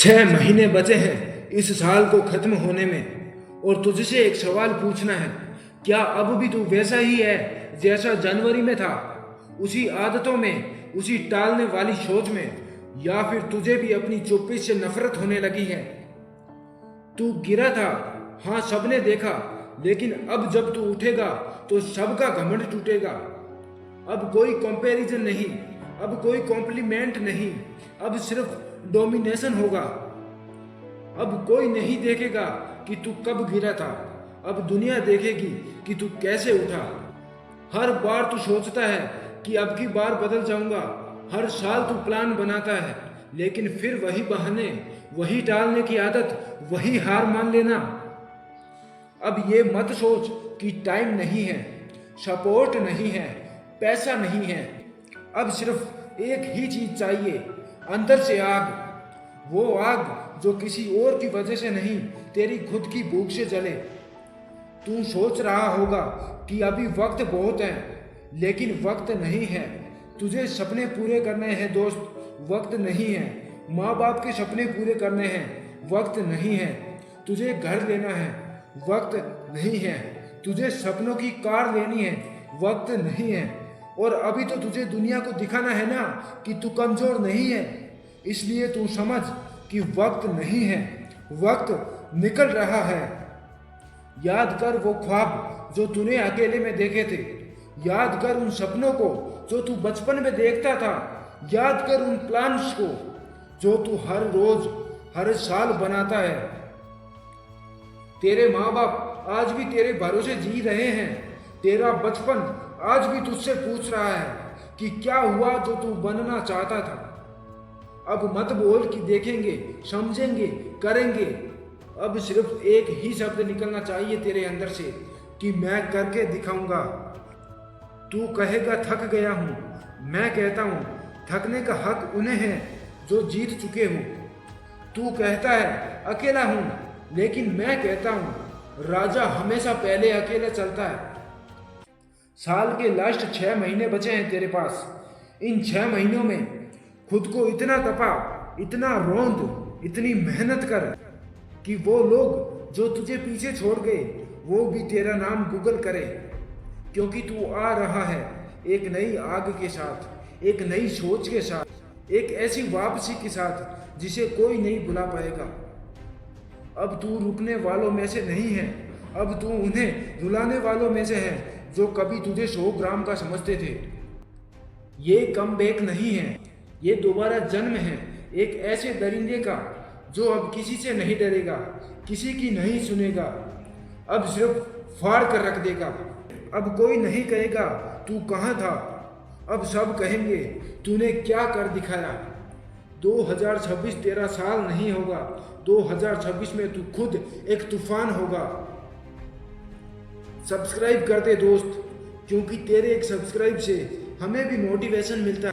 6 महीने बचे हैं इस साल को खत्म होने में और तुझसे एक सवाल पूछना है। क्या अब भी तू वैसा ही है जैसा जनवरी में था, उसी आदतों में, उसी टालने वाली सोच में, या फिर तुझे भी अपनी चुप्पी से नफरत होने लगी है? तू गिरा था, हाँ सबने देखा, लेकिन अब जब तू उठेगा तो सबका घमंड टूटेगा। अब कोई कंपैरिजन नहीं, अब कोई कॉम्प्लीमेंट नहीं, अब सिर्फ डोमिनेशन होगा। अब कोई नहीं देखेगा कि तू कब गिरा था, अब दुनिया देखेगी कि तू कैसे उठा। हर बार तू सोचता है कि अब की बार बदल जाऊंगा, हर साल तू प्लान बनाता है, लेकिन फिर वही बहाने, वही टालने की आदत, वही हार मान लेना। अब ये मत सोच कि टाइम नहीं है, सपोर्ट नहीं है, पैसा नहीं है। अब सिर्फ एक ही चीज चाहिए, अंदर से आग। वो आग जो किसी और की वजह से नहीं, तेरी खुद की भूख से जले। तू सोच रहा होगा कि अभी वक्त बहुत है, लेकिन वक्त नहीं है। तुझे सपने पूरे करने हैं दोस्त, वक्त नहीं है। माँ बाप के सपने पूरे करने हैं, वक्त नहीं है। तुझे घर लेना है, वक्त नहीं है। तुझे सपनों की कार लेनी है, वक्त नहीं है। और अभी तो तुझे दुनिया को दिखाना है ना कि तू कमजोर नहीं है। इसलिए तू समझ कि वक्त नहीं है, वक्त निकल रहा है। याद कर वो ख्वाब जो तूने अकेले में देखे थे, याद कर उन सपनों को जो तू बचपन में देखता था, याद कर उन प्लान्स को जो तू हर रोज, हर साल बनाता है। तेरे माँ बाप आज भी तेरे भरोसे जी रहे हैं। तेरा बचपन आज भी तुझसे पूछ रहा है कि क्या हुआ जो तू बनना चाहता था। अब मत बोल कि देखेंगे, समझेंगे, करेंगे। अब सिर्फ एक ही शब्द निकलना चाहिए तेरे अंदर से कि मैं करके दिखाऊंगा। तू कहेगा थक गया हूं, मैं कहता हूं थकने का हक उन्हें है जो जीत चुके हो। तू कहता है अकेला हूं, लेकिन मैं कहता हूं राजा हमेशा पहले अकेला चलता है। साल के लास्ट 6 महीने बचे हैं तेरे पास। इन 6 महीनों में खुद को इतना तपा, इतना रोंद, इतनी मेहनत कर कि वो लोग जो तुझे पीछे छोड़ गए वो भी तेरा नाम गूगल करे। क्योंकि तू आ रहा है एक नई आग के साथ, एक नई सोच के साथ, एक ऐसी वापसी के साथ जिसे कोई नहीं भुला पाएगा। अब तू रुकने वालों में से नहीं है, अब तू उन्हें रुलाने वालों में से है जो कभी तुझे 100 ग्राम का समझते थे। ये कमबैक नहीं है, ये दोबारा जन्म है एक ऐसे दरिंदे का जो अब किसी से नहीं डरेगा, किसी की नहीं सुनेगा, अब सिर्फ फाड़ कर रख देगा। अब कोई नहीं कहेगा तू कहाँ था, अब सब कहेंगे तूने क्या कर दिखाया। 2026 तेरा साल नहीं होगा, 2026 में तू खुद एक तूफान होगा। सब्सक्राइब कर दे दोस्त, क्योंकि तेरे एक सब्सक्राइब से हमें भी मोटिवेशन मिलता है।